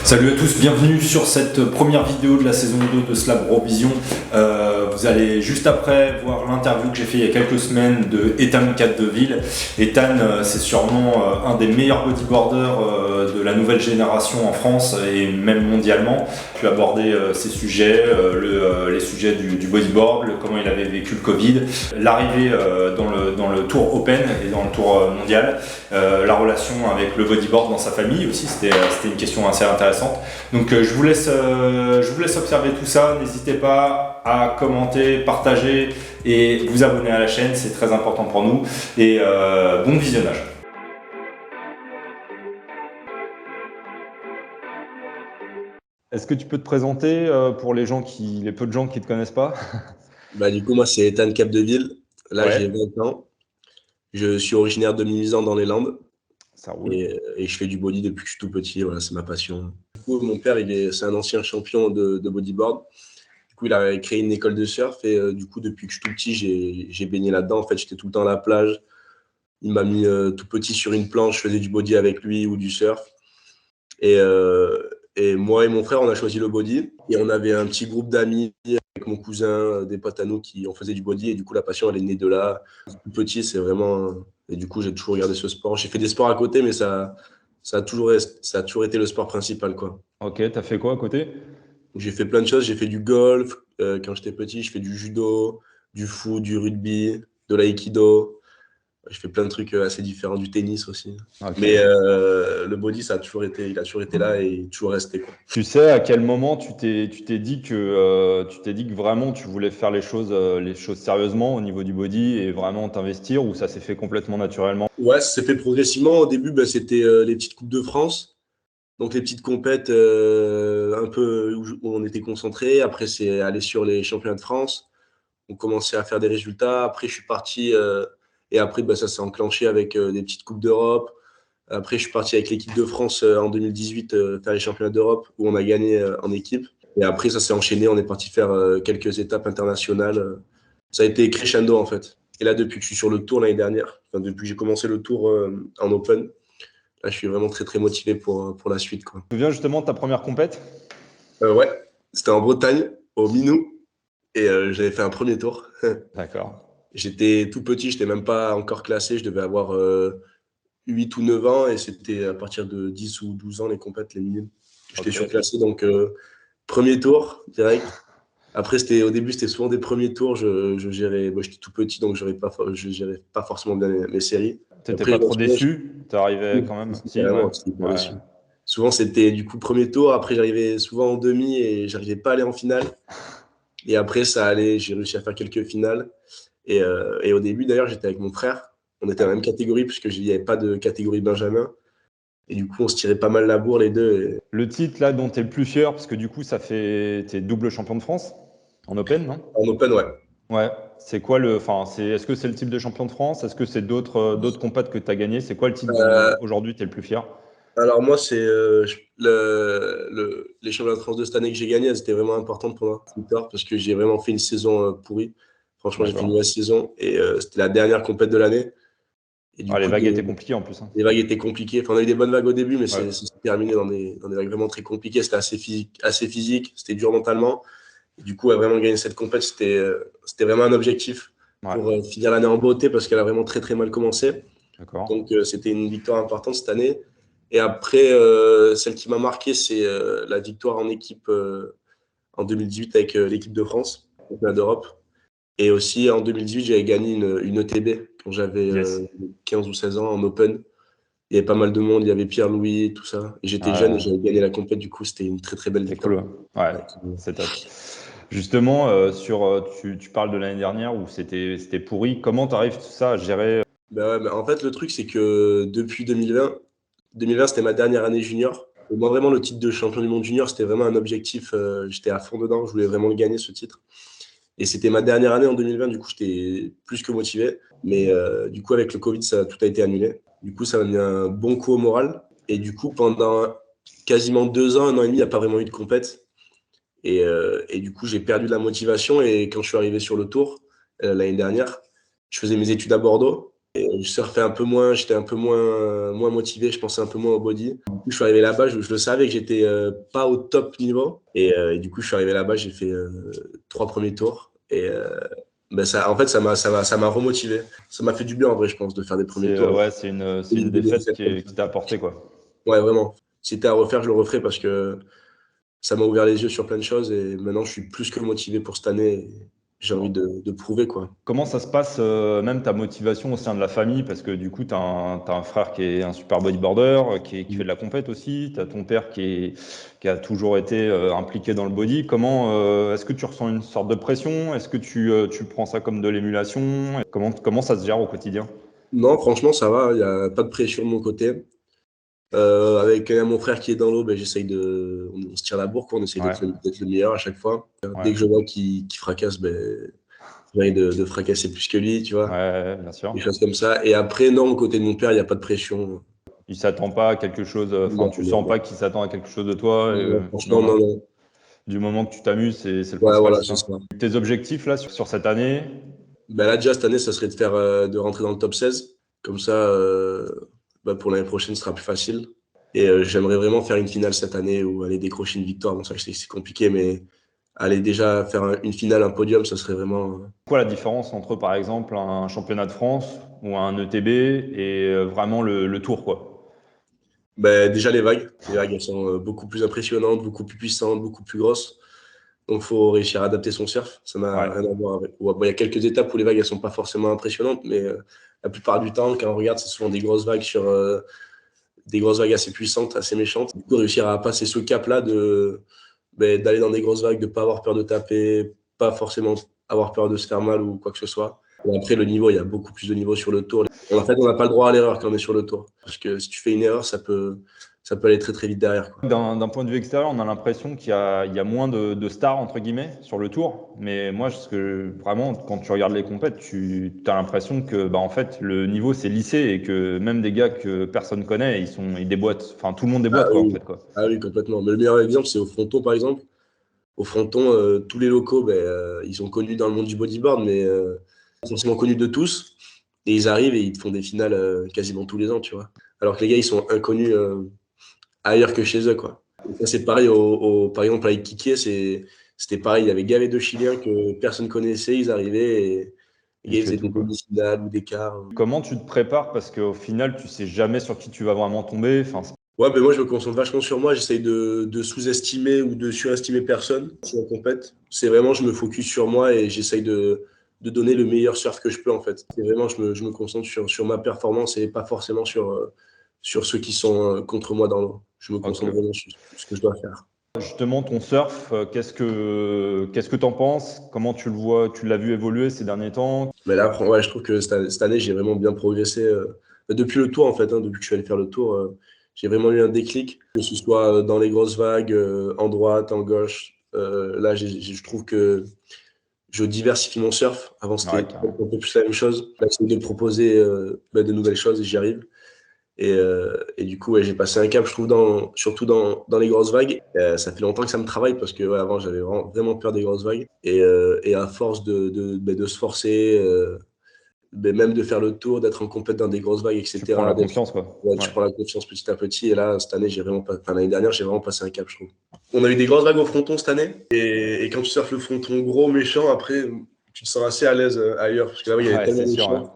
Salut à tous, bienvenue sur cette première vidéo de la saison 2 de Slab Vision. Vous allez juste après voir l'interview que j'ai fait il y a quelques semaines de Ethan Capdeville. Ethan, c'est sûrement un des meilleurs bodyboarders de la nouvelle génération en France et même mondialement. Je vais aborder ces sujets, les sujets du bodyboard, comment il avait vécu le Covid, l'arrivée dans le Tour Open et dans le Tour mondial, la relation avec le bodyboard dans sa famille aussi, c'était une question assez intéressante. Donc je vous laisse observer tout ça. N'hésitez pas à commenter, partager et vous abonner à la chaîne, c'est très important pour nous. Et bon visionnage. Est-ce que tu peux te présenter pour les peu de gens qui ne te connaissent pas? Du coup, moi, c'est Ethan Capdeville. Là, Ouais. j'ai 20 ans. Je suis originaire de Mimizan dans les Landes Ça roule. et je fais du body depuis que je suis tout petit. Voilà, c'est ma passion. Du coup, mon père, c'est un ancien champion de bodyboard. Du coup, il a créé une école de surf et du coup, depuis que je suis tout petit, j'ai baigné là-dedans. En fait, j'étais tout le temps à la plage. Il m'a mis tout petit sur une planche. Je faisais du body avec lui ou du surf. Et, euh, et moi et mon frère, on a choisi le body. Et on avait un petit groupe d'amis avec mon cousin, des potes à nous qui ont faisait du body. Et du coup, la passion, elle est née de là. Tout petit, c'est vraiment. Et du coup, j'ai toujours regardé ce sport. J'ai fait des sports à côté, mais ça a toujours été le sport principal, quoi. Ok, t'as fait quoi à côté? J'ai fait plein de choses. J'ai fait du golf quand j'étais petit. Je fais du judo, du foot, du rugby, de l'aïkido. Je fais plein de trucs assez différents, du tennis aussi. Ok. Mais le body, il a toujours été là et toujours resté, quoi. Tu sais à quel moment tu t'es dit que vraiment tu voulais faire les choses sérieusement au niveau du body et vraiment t'investir, ou ça s'est fait complètement naturellement? Ouais, ça s'est fait progressivement. Au début, c'était les petites Coupes de France. Donc, les petites compètes un peu où on était concentré. Après, c'est aller sur les championnats de France. On commençait à faire des résultats. Après, je suis parti et après, ça s'est enclenché avec des petites Coupes d'Europe. Après, je suis parti avec l'équipe de France en 2018 faire les championnats d'Europe où on a gagné en équipe. Et après, ça s'est enchaîné. On est parti faire quelques étapes internationales. Ça a été crescendo en fait. Et là, depuis que je suis sur le tour l'année dernière, enfin, depuis que j'ai commencé le tour en Open, là, je suis vraiment très très motivé pour la suite, quoi. Tu te souviens justement de ta première compète? Ouais, c'était en Bretagne, au Minou, et j'avais fait un premier tour. D'accord. J'étais tout petit, j'étais même pas encore classé, je devais avoir 8 ou 9 ans, et c'était à partir de 10 ou 12 ans les compètes, les minimes. J'étais Ok. surclassé, donc premier tour direct. Après, au début, c'était souvent des premiers tours. Je gérais, j'étais tout petit, donc je gérais pas forcément bien mes séries. T'étais Après, pas je me trop souviens, déçu? T'arrivais quand même? Si, ouais. carrément, j'étais hyper Ouais. déçu. Souvent, c'était du coup premier tour. Après, j'arrivais souvent en demi et j'arrivais pas à aller en finale. Et après, ça allait. J'ai réussi à faire quelques finales. Et au début, d'ailleurs, j'étais avec mon frère. On était dans la même catégorie puisque il n'y avait pas de catégorie Benjamin. Et du coup, on se tirait pas mal la bourre les deux. Le titre là dont tu es le plus fier, parce que du coup t'es double champion de France en Open, non? En Open, ouais. Ouais. C'est quoi est-ce que c'est le type de champion de France? Est-ce que c'est d'autres compètes que tu as gagné? C'est quoi le titre dont Euh, aujourd'hui tu es le plus fier? Alors moi, c'est les championnats de France de cette année que j'ai gagné, elles étaient vraiment importantes pour moi, victoire, parce que j'ai vraiment fait une saison pourrie. Franchement, j'ai fait une D'accord. mauvaise saison et c'était la dernière compète de l'année. Et du Ah, les coup, vagues étaient compliquées en plus, hein. les vagues étaient compliquées. Enfin, on a eu des bonnes vagues au début, mais Ouais. c'est terminé dans des vagues vraiment très compliquées. C'était assez physique, c'était dur mentalement. Et du coup, vraiment gagner cette compète, c'était vraiment un objectif Ouais. pour finir l'année en beauté parce qu'elle a vraiment très très mal commencé. D'accord. Donc, c'était une victoire importante cette année. Et après, celle qui m'a marqué, c'est la victoire en équipe en 2018 avec l'équipe de France, championnat d'Europe. Et aussi, en 2018, j'avais gagné une ETB quand j'avais Yes. 15 ou 16 ans en Open. Il y avait pas mal de monde, il y avait Pierre-Louis, tout ça. Et j'étais jeune et Ouais, j'avais gagné la compète. Du coup, c'était une très très belle c'est cool. victoire. Ouais, ouais, Ouais. c'est top. Justement, tu parles de l'année dernière où c'était pourri. Comment tu arrives tout ça à gérer? Ouais, en fait, le truc, c'est que depuis 2020, c'était ma dernière année junior. Et moi, vraiment, le titre de champion du monde junior, c'était vraiment un objectif. J'étais à fond dedans. Je voulais vraiment le gagner, ce titre. Et c'était ma dernière année en 2020. Du coup, j'étais plus que motivé. Mais du coup, avec le Covid, tout a été annulé. Du coup, ça m'a mis un bon coup au moral. Et du coup, pendant quasiment 2 ans, 1 an et demi, il n'y a pas vraiment eu de compète. Et du coup, j'ai perdu de la motivation. Et quand je suis arrivé sur le tour l'année dernière, je faisais mes études à Bordeaux. Et je surfais un peu moins, j'étais un peu moins motivé, je pensais un peu moins au body. Du coup, je suis arrivé là-bas, je le savais que j'étais pas au top niveau. Et du coup, je suis arrivé là-bas, j'ai fait 3 premiers tours. Et ben ça, en fait, ça m'a remotivé. Ça m'a fait du bien en vrai, je pense, de faire des premiers tours. Ouais, c'est une défaite qui t'a apporté, quoi. Ouais, vraiment. Si c'était à refaire, je le referais parce que ça m'a ouvert les yeux sur plein de choses et maintenant je suis plus que motivé pour cette année. Et j'ai envie de prouver, quoi. Comment ça se passe, même ta motivation au sein de la famille? Parce que du coup, t'as un frère qui est un super bodyboarder, qui fait de la compète aussi. Tu as ton père qui a toujours été impliqué dans le body. Est-ce que tu ressens une sorte de pression? Est-ce que tu prends ça comme de l'émulation? Comment ça se gère au quotidien? Non, franchement, ça va, il n'y a pas de pression de mon côté. Avec mon frère qui est dans l'eau, ben, on se tire la bourre, quoi, on essaye Ouais, d'être le meilleur à chaque fois. Dès ouais, que je vois qu'il fracasse, ben, j'essaye de fracasser plus que lui, tu vois, ouais, bien sûr. des choses comme ça. Et après, non, au côté de mon père, il n'y a pas de pression. Il s'attend pas à quelque chose, enfin, Non, tu non, sens non. pas qu'il s'attend à quelque chose de toi. Non, Non, franchement, non. non, non. Du moment que tu t'amuses, c'est le Ouais, principal, voilà, c'est c'est ça. ça. Tes objectifs là sur cette année? Ben là, déjà, cette année, ça serait de rentrer dans le top 16. Comme ça, ben, pour l'année prochaine, ce sera plus facile. Et j'aimerais vraiment faire une finale cette année ou aller décrocher une victoire. Bon, ça, je sais que c'est compliqué, mais aller déjà faire une finale, un podium, ça serait vraiment. Quoi la différence entre, par exemple, un championnat de France ou un ETB et vraiment le tour, quoi? Ben, déjà, les vagues. Les vagues, elles sont beaucoup plus impressionnantes, beaucoup plus puissantes, beaucoup plus grosses. Donc, il faut réussir à adapter son surf. Ça n'a Ouais. rien à voir avec. Ouais, bon, il y a quelques étapes où les vagues, elles sont pas forcément impressionnantes, mais la plupart du temps, quand on regarde, c'est souvent des grosses vagues des grosses vagues assez puissantes, assez méchantes. Du coup, réussir à passer ce cap-là d'aller dans des grosses vagues, de pas avoir peur de taper, pas forcément avoir peur de se faire mal ou quoi que ce soit. Et après, le niveau, il y a beaucoup plus de niveau sur le tour. En fait, on n'a pas le droit à l'erreur quand on est sur le tour. Parce que si tu fais une erreur, ça peut aller très très vite derrière, quoi. D'un point de vue extérieur, on a l'impression il y a moins de stars, entre guillemets, sur le tour. Mais moi, vraiment, quand tu regardes les compètes, tu as l'impression que bah, en fait, le niveau s'est lissé et que même des gars que personne connaît, ils déboîtent. Enfin, tout le monde Ah déboîte, quoi, en oui, fait, quoi. ah oui, complètement. Mais le meilleur exemple, c'est au fronton, par exemple. Au fronton, tous les locaux, ben, ils sont connus dans le monde du bodyboard, mais pas forcément connus de tous. Et ils arrivent et ils te font des finales quasiment tous les ans, tu vois. Alors que les gars, ils sont inconnus ailleurs que chez eux, quoi. Et ça, c'est pareil, par exemple, avec Kiké, c'était pareil. Il y avait gavé de Chiliens que personne connaissait, ils arrivaient et les Il gars, ils fait faisaient tout, des quoi. demi-finales ou des quarts. Comment tu te prépares? Parce qu'au final, tu sais jamais sur qui tu vas vraiment tomber. Enfin, Ouais, mais moi, je me concentre vachement sur moi. J'essaye de sous-estimer ou de surestimer personne sur la compète. C'est vraiment, je me focus sur moi et j'essaye de donner le meilleur surf que je peux, en fait. C'est vraiment, je me concentre sur ma performance et pas forcément sur ceux qui sont contre moi dans l'eau. Je me concentre ok. vraiment sur ce que je dois faire. Justement, ton surf, qu'est-ce que t'en penses? Comment tu le vois? Tu l'as vu évoluer ces derniers temps? Mais là, ouais, je trouve que cette année, j'ai vraiment bien progressé. Depuis le tour, en fait, hein, depuis que je suis allé faire le tour, j'ai vraiment eu un déclic, que ce soit dans les grosses vagues, en droite, en gauche. Là, je trouve que je diversifie mon surf. Avant, Ouais, c'était carrément. un peu plus la même chose. Là, j'essaie de proposer de nouvelles choses et j'y arrive. Et du coup, ouais, j'ai passé un cap, je trouve, surtout dans les grosses vagues. Ça fait longtemps que ça me travaille parce que ouais, avant, j'avais vraiment peur des grosses vagues. Et à force de se forcer, même de faire le tour, d'être en compète dans des grosses vagues, Tu prends la etc., confiance, quoi. ouais, tu Ouais. prends la confiance petit à petit. Et là, cette année, enfin, l'année dernière, j'ai vraiment passé un cap, je trouve. On a eu des grosses vagues au fronton cette année. Et quand tu surfes le fronton gros, méchant, après, tu te sens assez à l'aise ailleurs. Parce que là, il y avait Ouais, tellement c'est de sûr, ouais. choses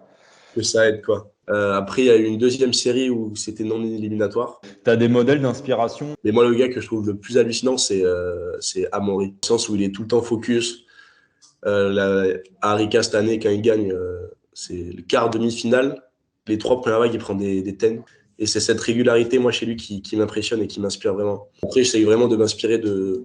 que ça aide, quoi. Après, il y a eu une deuxième série où c'était non éliminatoire. T'as des modèles d'inspiration? Mais moi, le gars que je trouve le plus hallucinant, c'est Amaury. Dans le sens où il est tout le temps focus. À Arica, cette année, quand il gagne, c'est le quart demi-finale. Les 3 premières vagues, il prend des 10. Et c'est cette régularité, moi, chez lui, qui m'impressionne et qui m'inspire vraiment. Après, j'essaye vraiment de m'inspirer de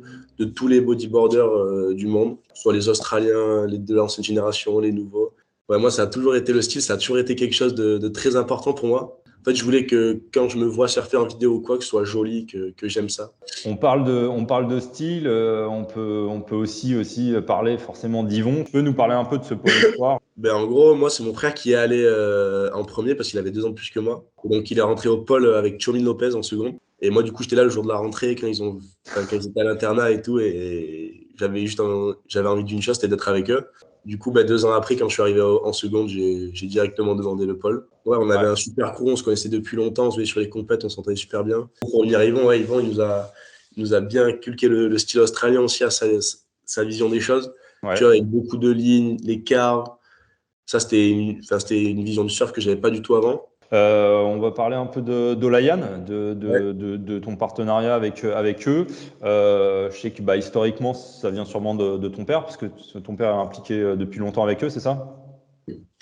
tous les bodyboarders du monde, soit les Australiens, les de l'ancienne génération, les nouveaux. Ouais, moi, ça a toujours été le style, ça a toujours été quelque chose de très important pour moi. En fait, je voulais que quand je me vois surfer en vidéo ou quoi, que ce soit joli, que j'aime ça. On parle de style, on peut aussi parler forcément d'Yvon. Tu peux nous parler un peu de ce pôle espoir? Ben, en gros, moi, c'est mon frère qui est allé en premier parce qu'il avait 2 ans de plus que moi. Et donc, il est rentré au pôle avec Chomin Lopez en seconde. Et moi, du coup, j'étais là le jour de la rentrée quand ils étaient à l'internat et tout. Et j'avais envie d'une chose, c'était d'être avec eux. Du coup, 2 ans après, quand je suis arrivé en seconde, j'ai directement demandé le pôle. Ouais, on avait un super crew, on se connaissait depuis longtemps, on se voyait sur les compètes, on s'entendait super bien. En y arrivant, ouais, Yvan, il nous a bien inculqué le style australien aussi à sa vision des choses. Ouais. Tu vois, avec beaucoup de lignes, les carves. Ça, c'était une vision du surf que j'avais pas du tout avant. On va parler un peu d'Olayan, de ton partenariat avec eux. Je sais que historiquement, ça vient sûrement de ton père, parce que ton père est impliqué depuis longtemps avec eux, c'est ça?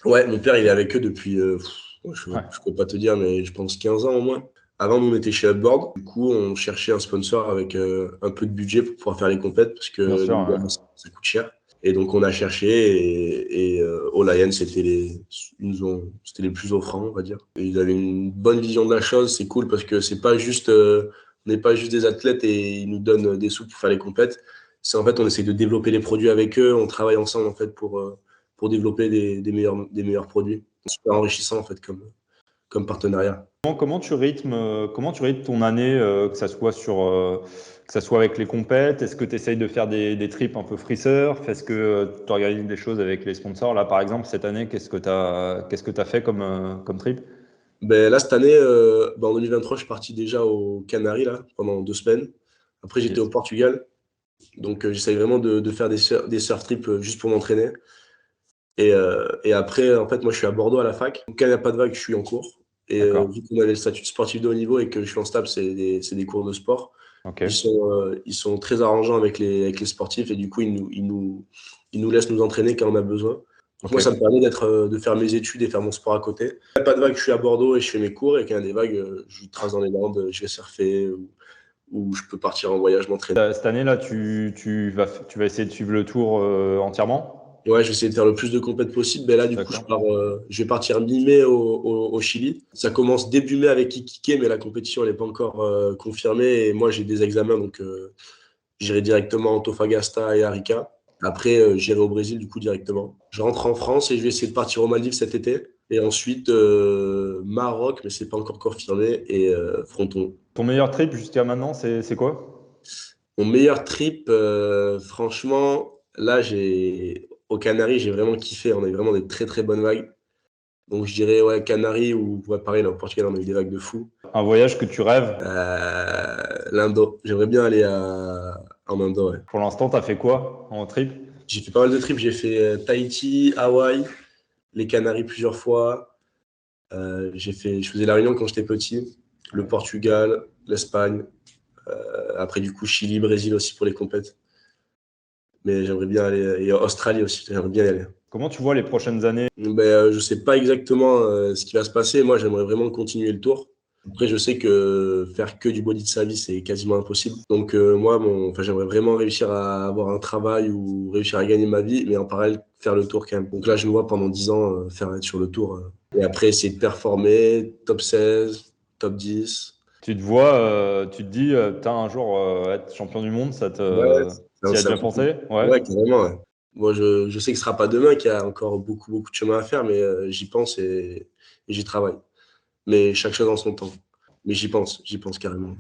Ouais, mon père, il est avec eux depuis, je ne Ouais. peux pas te dire, mais je pense 15 ans au moins. Avant, nous, on était chez Upboard. Du coup, on cherchait un sponsor avec un peu de budget pour pouvoir faire les compètes, parce Bien que sûr, les gars, ouais. ça coûte cher. Et donc, on a cherché, et Olayan, c'était c'était les plus offrants, on va dire. Et ils avaient une bonne vision de la chose. C'est cool parce que c'est pas juste, on n'est pas juste des athlètes et ils nous donnent des sous pour faire les compètes. C'est en fait, on essaie de développer les produits avec eux. On travaille ensemble, en fait, pour développer des meilleurs produits. C'est super enrichissant, en fait, comme partenariat. Comment tu rythmes ton année, que ça soit avec les compètes? Est-ce que tu essayes de faire des trips un peu free surf? Est-ce que tu organises des choses avec les sponsors? Là, par exemple, cette année, qu'est-ce que tu as fait comme trip? Là, cette année, en 2023, je suis parti déjà aux Canaries, là, pendant 2 semaines. Après, j'étais Yes. au Portugal. Donc, j'essaye vraiment de faire des surf trips juste pour m'entraîner. Et après, en fait, moi, je suis à Bordeaux à la fac. Donc, quand il n'y a pas de vague, je suis en cours. Et D'accord. vu qu'on avait le statut de sportif de haut niveau et que je suis en stab, c'est des cours de sport. Ok. Ils sont très arrangeants avec avec les sportifs et du coup, ils nous laissent nous entraîner quand on a besoin. Donc, Ok. moi, ça me permet de faire mes études et faire mon sport à côté. Quand il n'y a pas de vague, je suis à Bordeaux et je fais mes cours. Et quand il y a des vagues, je trace dans les Landes, je vais surfer ou je peux partir en voyage m'entraîner. Cette année-là, tu vas essayer de suivre le tour entièrement? Ouais, je vais essayer de faire le plus de compètes possible. Là, du coup, D'accord. je vais partir mi-mai au Chili. Ça commence début mai avec Iquique, mais la compétition n'est pas encore confirmée. Et moi, j'ai des examens, donc j'irai directement à Antofagasta et Arica. Après, j'irai au Brésil, du coup, directement. Je rentre en France et je vais essayer de partir aux Maldives cet été. Et ensuite, Maroc, mais c'est pas encore confirmé, et Fronton. Ton meilleur trip jusqu'à maintenant, c'est quoi? Mon meilleur trip, franchement, là, aux Canaries, j'ai vraiment kiffé. On a eu vraiment des très très bonnes vagues. Donc je dirais ouais, Canaries ou ouais, pareil, là, au Portugal, on a eu des vagues de fou. Un voyage que tu rêves? L'Indo, j'aimerais bien aller en Indo. Ouais. Pour l'instant, tu as fait quoi en trip? J'ai fait pas mal de trips. J'ai fait Tahiti, Hawaï, les Canaries plusieurs fois. Je faisais la Réunion quand j'étais petit, le Portugal, l'Espagne. Après, du coup, Chili, Brésil aussi pour les compètes. Mais j'aimerais bien aller. Et Australie aussi, j'aimerais bien y aller. Comment tu vois les prochaines années? Je sais pas exactement ce qui va se passer. Moi, j'aimerais vraiment continuer le tour. Après, je sais que faire que du body de sa vie, c'est quasiment impossible. Donc, moi, j'aimerais vraiment réussir à avoir un travail ou réussir à gagner ma vie, mais en parallèle, faire le tour quand même. Donc là, je me vois pendant 10 ans être sur le tour. Et après, essayer de performer, top 16, top 10. Tu te vois, tu te dis, putain, un jour être champion du monde, Ouais, t'y as c'est un déjà truc. pensé? Ouais. Ouais, carrément. Ouais. Moi, je sais que ce sera pas demain, qu'il y a encore beaucoup, beaucoup de chemin à faire, mais j'y pense et j'y travaille. Mais chaque chose en son temps. Mais j'y pense carrément.